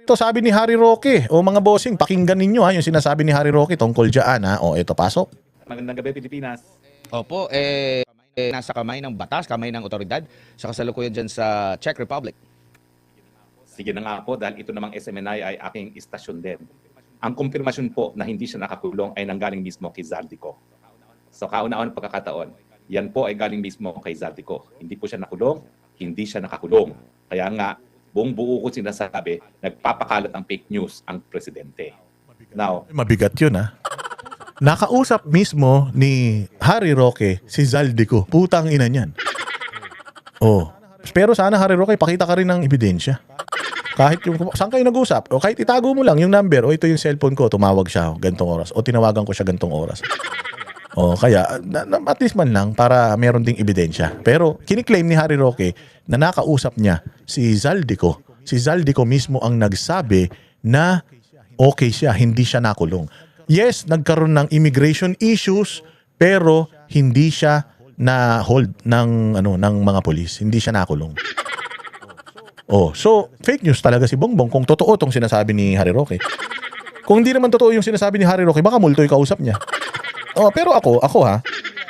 To sabi ni Harry Roque, o mga bossing, pakinggan ninyo ha, yung sinasabi ni Harry Roque tungkol dyan ha. O ito, pasok. Magandang gabi, Pilipinas. Opo, nasa kamay ng batas, kamay ng otoridad, sa kasalukuyan dyan sa Czech Republic. Sige na nga po, dahil ito namang SMNI ay aking istasyon din. Ang kumpirmasyon po na hindi siya nakakulong ay nanggaling mismo kay Zaldico. So kauna-unang pagkakataon, yan po ay galing mismo kay Zaldico. Hindi po siya nakulong, hindi siya nakakulong. Kaya nga, buong buo ko sinasabi, nagpapakalat ng fake news ang presidente. Now, Mabigat yun ha. Nakausap mismo ni Harry Roque si Zaldico. Putang ina niyan. Oh. Pero sana Harry Roque, pakita ka rin ng ebidensya. Kahit yung, saan kayo nag-usap? O kahit itago mo lang yung number. O ito yung cellphone ko, tumawag siya gantong oras. O tinawagan ko siya gantong oras. O kaya, at least man lang para meron ding ebidensya. Pero kiniklaim ni Harry Roque na nakausap niya si Zaldico. Si Zaldico mismo ang nagsabi na okay siya, hindi siya nakulong. Yes, nagkaroon ng immigration issues, pero hindi siya na hold ng mga pulis. Hindi siya nakulong. Oh, so fake news talaga si Bongbong kung totoo tong sinasabi ni Harry Roque. Kung hindi naman totoo yung sinasabi ni Harry Roque, baka multo yung kausap niya. Oh, pero ako ha,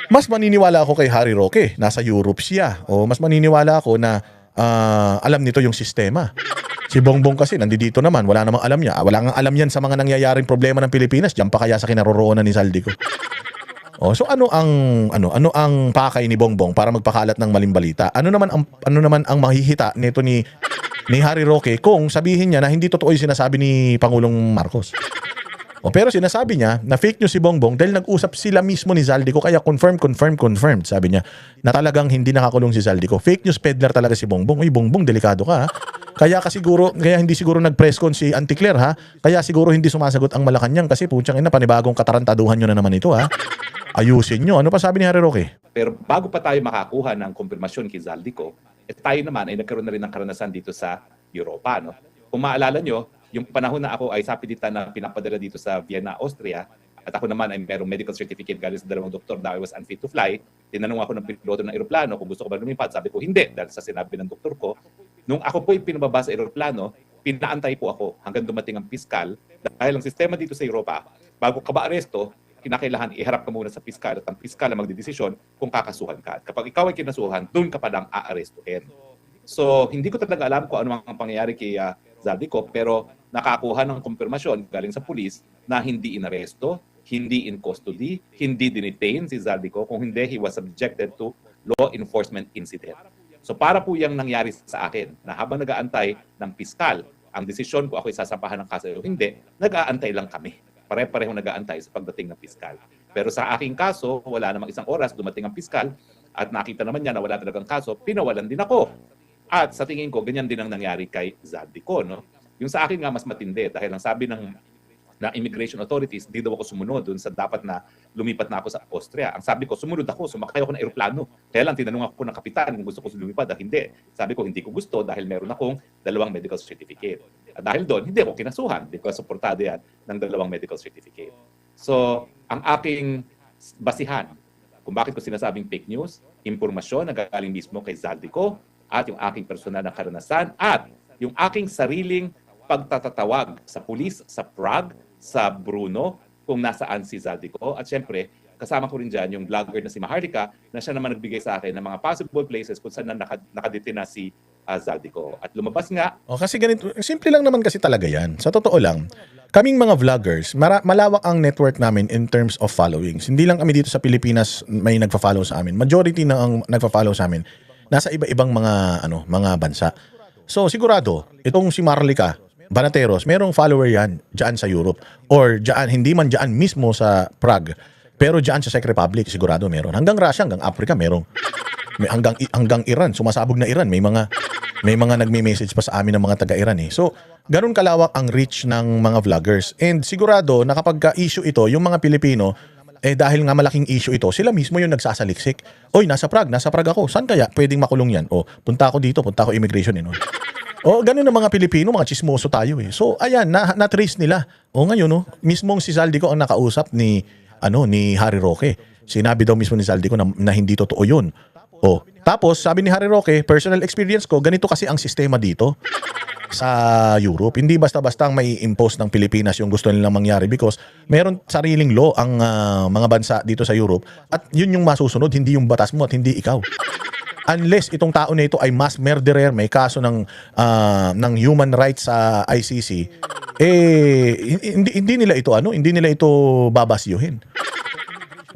mas maniniwala ako kay Harry Roque. Nasa Europe siya. O mas maniniwala ako na alam nito yung sistema. Si Bongbong kasi nandito naman, wala namang alam niya. Wala nang alam yan sa mga nangyayaring problema ng Pilipinas. Diyan pa kaya sa kinaroroonan ni Zaldico. Oh, so ano ang pakay ni Bongbong para magpakalat ng maling balita? Ano naman ang mahihita nito ni Harry Roque kung sabihin niya na hindi totoo yung sinasabi ni Pangulong Marcos? O pero sinasabi niya na fake news si Bongbong dahil nag-usap sila mismo ni Zaldico, kaya confirmed. Sabi niya na talagang hindi nakakulong si Zaldico. Fake news peddler talaga si Bongbong. Uy, Bongbong, delikado ka ha. Kaya hindi siguro nag-press con si Anticler ha. Kaya siguro hindi sumasagot ang Malacanang kasi putyang ina, panibagong katarantaduhan nyo na naman ito ha. Ayusin nyo. Ano pa sabi ni Harry Roque? pero bago pa tayo makakuha ng kumpirmasyon kay Zaldico, tayo naman ay nagkaroon na rin ng karanasan dito sa Europa. No? Kung maalala nyo, yung panahon na ako ay sapilitan na pinapadala dito sa Vienna, Austria, at ako naman ay merong medical certificate galing sa dalawang doktor na I was unfit to fly. Tinanong ako ng piloto ng eroplano kung gusto ko ba lumipad. Sabi ko hindi dahil sa sinabi ng doktor ko. Nung ako po pinababa sa eroplano, pinaantay po ako hanggang dumating ang piskal. Dahil ang sistema dito sa Europa, bago ka ba aresto, kinakailangan iharap ka muna sa piskal at ang piskal ang magdidesisyon kung kakasuhan ka. At kapag ikaw ay kinasuhan, doon ka pa lang aarestuhin. So, hindi ko talaga alam kung ano ang pangyayari kay Zaldico, pero nakakuha ng kumpirmasyon galing sa pulis na hindi inaresto, hindi in custody, hindi dinetain si Zaldico, kung hindi, he was subjected to law enforcement incident. So para po yung nangyari sa akin, na habang nag-aantay ng piskal, ang desisyon kung ako isasampahan ng kaso o hindi, nag-aantay lang kami. Pare-pareho nag-aantay sa pagdating ng piskal. Pero sa aking kaso, wala namang isang oras, dumating ang piskal, at nakita naman niya na wala talagang kaso, pinawalan din ako. At sa tingin ko, ganyan din ang nangyari kay Zaldico. No? Yung sa akin nga mas matindi dahil ang sabi ng immigration authorities, di daw ako sumunod dun sa dapat na lumipat na ako sa Austria. Ang sabi ko, sumunod ako, sumakay ako ng eroplano. Kaya lang tinanong ako ng kapitan kung gusto ko lumipad. Hindi. Sabi ko, hindi ko gusto dahil meron akong 2 medical certificate. At dahil doon, hindi ako kinasuhan because suportado yan ng 2 medical certificate. So, ang aking basihan kung bakit ko sinasabing fake news, impormasyon na galing mismo kay Zaldico at yung aking personal na karanasan at yung aking sariling pagtatatawag sa pulis, sa Prague, sa Bruno, kung nasaan si Zaldico. At syempre, kasama ko rin dyan yung vlogger na si Maharlika na siya naman nagbigay sa akin ng mga possible places kung saan na nakaditina si Zaldico. At lumabas nga. O kasi ganito, simple lang naman kasi talaga yan. Sa totoo lang, kaming mga vloggers, malawak ang network namin in terms of followings. Hindi lang kami dito sa Pilipinas may nagfa-follow sa amin. Majority na ang nagfa-follow sa amin nasa iba-ibang mga bansa. So sigurado, itong si Maharlika Banateros, merong follower yan dyan sa Europe or dyan, hindi man dyan mismo sa Prague, pero dyan sa Czech Republic sigurado meron. Hanggang Russia, hanggang Africa meron. Hanggang Iran, sumasabog na Iran, may mga nagme-message pa sa amin ng mga taga-Iran eh. So, ganun kalawak ang reach ng mga vloggers. And sigurado na kapag ka-issue ito, yung mga Pilipino, dahil nga malaking issue ito, sila mismo yung nagsasaliksik. Oy, nasa Prague ako. Saan kaya pwedeng makulong yan? O, punta ako dito, punta ako immigration eh. No? O, ganun ng mga Pilipino, mga chismoso tayo eh. So, ayan, na-trace nila. O ngayon, no, mismong si Zaldico ang nakausap ni Harry Roque. Sinabi daw mismo ni Zaldico na hindi totoo yun. O, tapos, sabi ni Harry Roque, personal experience ko, ganito kasi ang sistema dito. sa Europe. Hindi basta-basta ang may impose ng Pilipinas yung gusto nilang mangyari because meron sariling law ang mga bansa dito sa Europe at yun yung masusunod, hindi yung batas mo at hindi ikaw. Unless itong tao na ito ay mass murderer, may kaso ng human rights sa ICC, hindi nila ito hindi nila ito babasyuhin.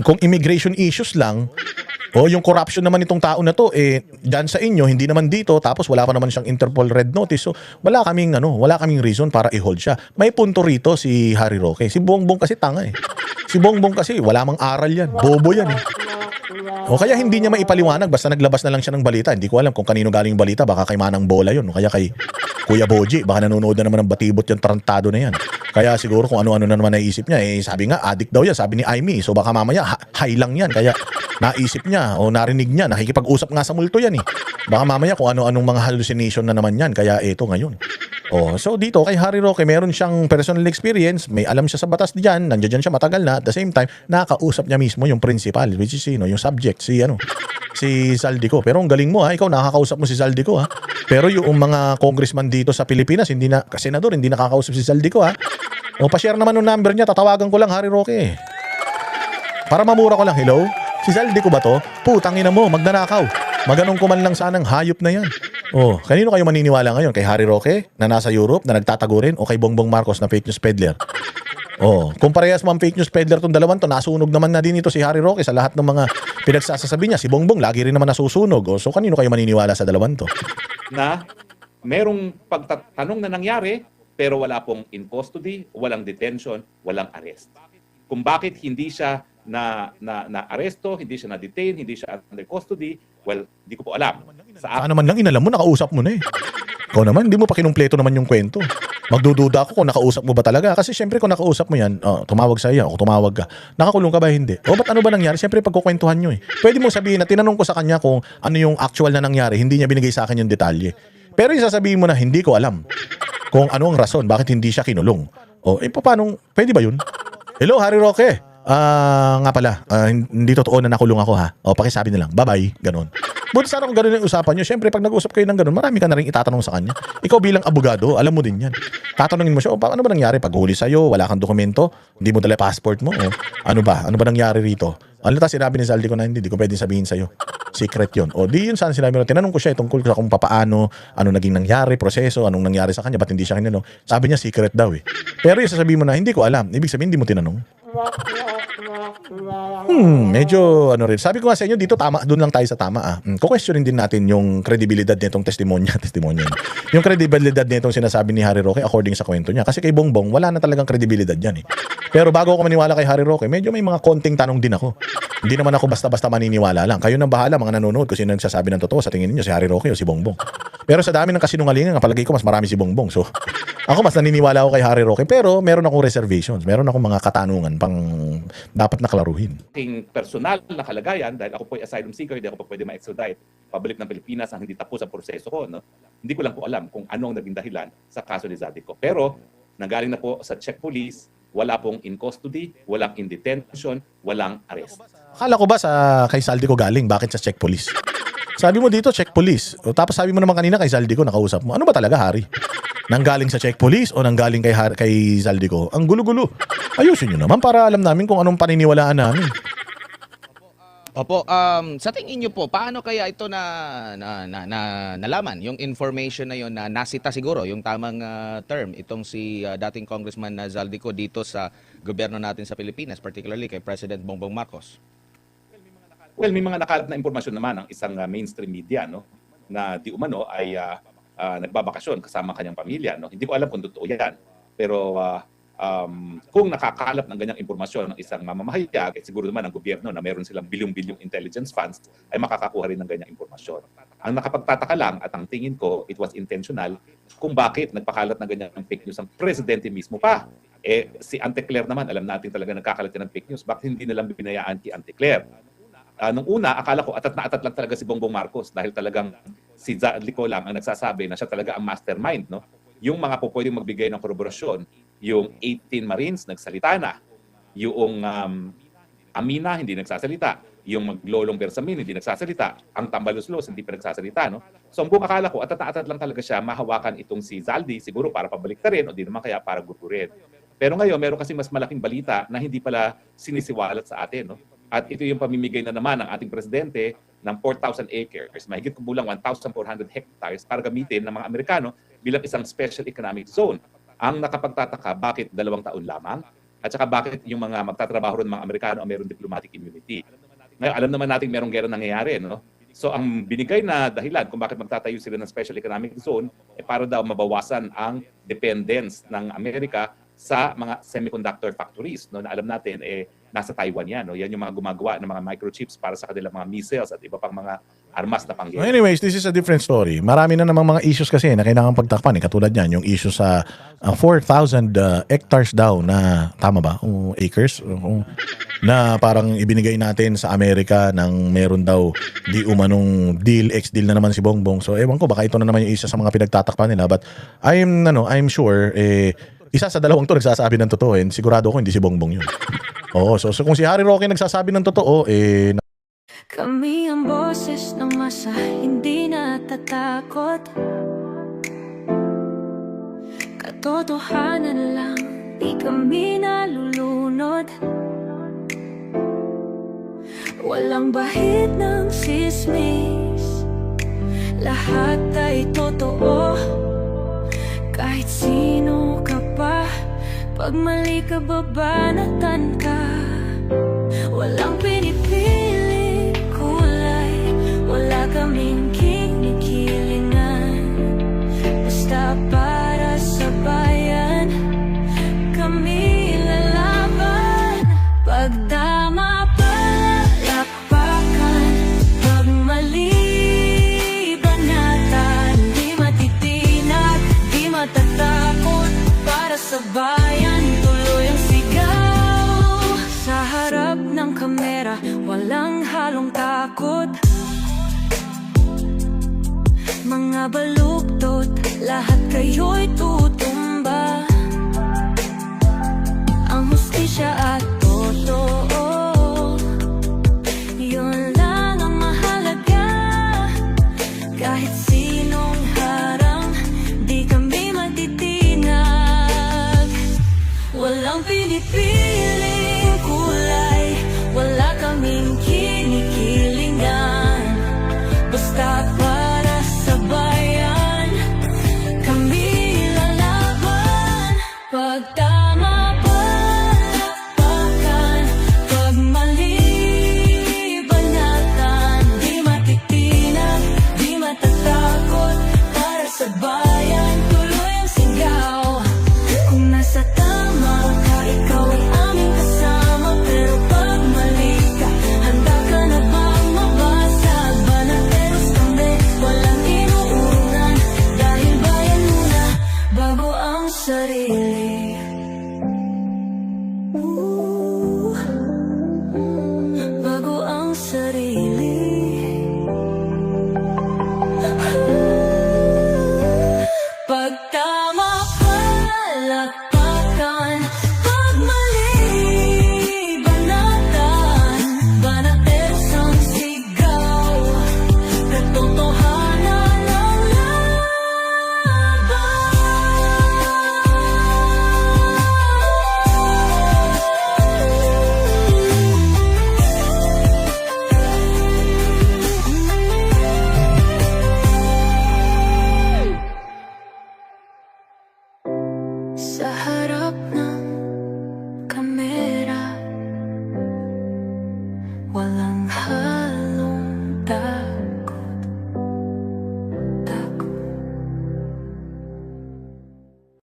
Kung immigration issues lang, o yung corruption naman itong tao na to, dyan sa inyo, hindi naman dito, tapos wala pa naman siyang Interpol Red Notice. So, wala kaming reason para i-hold siya. May punto rito si Harry Roque. Si Bongbong kasi tanga eh. Si Bongbong kasi, wala mang aral yan. Bobo yan eh. O kaya hindi niya maipaliwanag, basta naglabas na lang siya ng balita. Hindi ko alam kung kanino galing yung balita, baka kay Manang Bola yun. O kaya kay Kuya Boji, baka nanonood na naman ng batibot yung tarantado na yan. Kaya siguro kung ano-ano na naman naisip niya, sabi nga, addict daw yan, sabi ni Aimee. So baka mamaya, high lang yan. Kaya naisip niya o narinig niya, nakikipag-usap nga sa multo yan eh. Baka mamaya kung ano-anong mga hallucination na naman yan, kaya ito ngayon. So dito kay Harry Roque, meron siyang personal experience, may alam siya sa batas diyan, nandiyan siya matagal na, at the same time, nakausap niya mismo yung principal, which is yung subject, si Zaldico. Pero ang galing mo ikaw nakakausap mo si Zaldico Pero yung mga congressman dito sa Pilipinas, senador, hindi nakakausap si Zaldico O pa-share naman yung number niya, tatawagan ko lang Harry Roque. Para mamura ko lang, hello? Si Zaldico ba to? Putang ina mo, magnanakaw. Maganong ko man lang sanang hayop na yan. Kanino kayo maniniwala ngayon? Kay Harry Roque na nasa Europe na nagtatago rin o kay Bongbong Marcos na fake news peddler? Kung parehas mo ang fake news peddler tong dalawan to, nasunog naman na din ito si Harry Roque sa lahat ng mga pinagsasasabi niya. Si Bongbong lagi rin naman nasusunog. So kanino kayo maniniwala sa dalawan to? Na merong pagtatanong na nangyari pero wala pong in custody, walang detention, walang arrest. Kung bakit hindi siya na aresto, hindi siya na-detain, hindi siya under custody, well, hindi ko po alam. Saan naman lang inalam mo, nakausap mo na eh. Ikaw naman, hindi mo pa kinumpleto naman yung kwento. Magdududa ako kung nakausap mo ba talaga. Kasi syempre kung nakausap mo yan, tumawag sa iyo, o tumawag ka. Nakakulong ka ba hindi? Ba't ano ba nangyari? Syempre pagkukwentuhan nyo eh. Pwede mo sabihin na tinanong ko sa kanya kung ano yung actual na nangyari, hindi niya binigay sa akin yung detalye. Pero isasabihin mo na hindi ko alam kung ano ang rason, bakit hindi siya kinulong. Paano, pwede ba yun? Hello, Harry Roque. Nga pala, hindi totoo na nakulong ako pakisabi na lang, bye-bye, ganun. Buti sana kung ganun yung usapan nyo. Siyempre, pag nag-usap kayo ng ganun, marami ka na rin itatanong sa kanya. Ikaw bilang abogado, alam mo din yan. Tatanungin mo siya, paano ba nangyari? Pag huli sa'yo, wala kang dokumento, hindi mo dala passport mo, ano ba nangyari rito? Ano sinabi ni Zaldico na hindi ko pwedeng sabihin sa'yo. Secret yun. Di yun saan sinabi mo. Tinanong ko siya tungkol sa kung paano, ano naging nangyari, proseso, anong nangyari sa kanya, ba't hindi siya kinanong. Sabi niya secret daw eh. Pero yung sasabihin mo na, hindi ko alam. Ibig sabihin, hindi mo tinanong. Medyo rin. Sabi ko nga sa inyo dito, doon lang tayo sa tama Kukwestiyonin din natin yung kredibilidad nitong testimonya. Yung kredibilidad nitong sinasabi ni Harry Roque according sa kwento niya. Kasi kay Bongbong, wala na talagang kredibilidad yan eh. Pero bago ako maniwala kay Harry Roque, medyo may mga konting tanong din ako. Hindi naman ako basta-basta maniniwala lang. Kayo nang bahala, mga nanonood, kung sino nagsasabi ng totoo sa tingin niyo, si Harry Roque o si Bongbong. Pero sa dami ng kasinungalingan, palagi ko mas marami si Bongbong. So, ako mas naniniwala ako kay Harry Roque. Pero meron akong reservations. Meron akong mga katanungan pang dapat naklaruhin. Aking personal na kalagayan, dahil ako po ay asylum seeker, hindi ako po pwede ma-extradite pabalik ng Pilipinas ang hindi tapos ang proseso ko. Hindi ko lang po alam kung anong naging dahilan sa kaso ni Zaldico. Pero, nanggaling na po sa Czech police, wala pong in custody, walang in detention, walang arrest. Akala ko ba kay Zaldico galing? Bakit sa Czech police? Sabi mo dito, Czech police. Tapos sabi mo naman kanina kay Zaldico, nakausap mo. Ano ba talaga, Harry? Nanggaling sa Czech police o nanggaling kay Zaldico? Ang gulo-gulo. Ayusin nyo naman para alam namin kung anong paniniwalaan namin. Opo, sa tingin niyo po, paano kaya ito nalaman yung information na yon na nasita siguro yung tamang term itong si dating Congressman Zaldico dito sa gobyerno natin sa Pilipinas, particularly kay President Bongbong Marcos? Well, may mga nakalat na impormasyon naman ng isang mainstream media na di umano ay nagbabakasyon kasama kanyang pamilya. Hindi ko alam kung totoo yan. Pero kung nakakalap ng ganyang impormasyon ng isang mamamahayag, siguro naman ang gobyerno na meron silang bilyong-bilyong intelligence funds ay makakakuha rin ng ganyang impormasyon. Ang nakapagtataka lang at ang tingin ko, it was intentional, kung bakit nagpakalat ng ganyang fake news ang presidente mismo pa. Si Ante Claire naman, alam natin talaga nagkakalat ng fake news. Bakit hindi nalang binayaan kay Ante Claire? Nung una, akala ko atat na atat lang talaga si Bongbong Marcos dahil talagang si Zaldico lang ang nagsasabi na siya talaga ang mastermind. Yung mga po pwedeng magbigay ng koroborasyon, yung 18 Marines nagsalita na, yung Amina hindi nagsasalita, yung maglolong Bersamin, hindi nagsasalita. Ang Tambaluslos, hindi pa nagsasalita. No? So ang buong akala ko, atat lang talaga siya mahawakan itong si Zaldi, siguro para pabaliktarin o di naman kaya para gugurin. Pero ngayon, meron kasi mas malaking balita na hindi pala sinisiwalat sa atin. No? At ito yung pamimigay na naman ng ating presidente ng 4,000 acres, mahigit kumulang 1,400 hectares para gamitin ng mga Amerikano bilang isang special economic zone. Ang nakapagtataka, bakit 2 taon lamang? At saka bakit yung mga magtatrabaho ron ng mga Amerikano ang meron diplomatic immunity? Ngayon, alam naman natin merong gera nangyayari, no? So ang binigay na dahilan kung bakit magtatayo sila ng special economic zone para daw mabawasan ang dependence ng Amerika sa mga semiconductor factories, no? Na alam natin nasa Taiwan yan, no? Yan yung mga gumagawa ng mga microchips para sa kanilang mga missiles at iba pang mga armas na pangyayari. Anyways, this is a different story. Marami na namang mga issues kasi na kailangan pagtakpan. Katulad yan, yung issue sa 4,000 hectares daw na, tama ba? Acres? Na parang ibinigay natin sa Amerika ng meron daw di umanong deal, ex-deal na naman si Bongbong. So ewan ko, baka ito na naman yung isa sa mga pinagtatakpan nila. But I'm sure, isa sa dalawang to nagsasabi ng totoo. Sigurado ko hindi si Bongbong yun. Oo, so kung si Harry Roque nagsasabi ng totoo, Kami ang boses ng masa, hindi natatakot. Katotohanan lang, di kami nalulunod. Walang bahid ng sismis, lahat ay totoo. Kahit sino ka pa, pag mali ka babanatan ka. Walang pinipili kulay, wala kaming kinikilingan. Basta para sa bayan, kami lalaban. Pag tama palakpakan, pag mali banatan. Di matitinag, di matatakot, para sa bayan tuloy ang sigaw. Sa harap ng kamera, walang halong takot. Mga baluktot, lahat kayo'y tutumba. Ang hustisya at totoo, yun lang ang mahalaga. Kahit sinong harang, di kami matitinag. Walang pinipiling kulay, wala kaming kinikilingan. Basta para sa bayan, kami lalaban. Pag tama palakpakan, pag mali banatan. Di matitinag, di matatakot, para sa bayan tuloy ang sigaw. Kung nasa tama ka, ikaw ay aming kasama. Pero pag mali ka, handa ka na bang mabasag? Banateros kami, walang inuunan. Dahil bayan muna, bago ang sarili.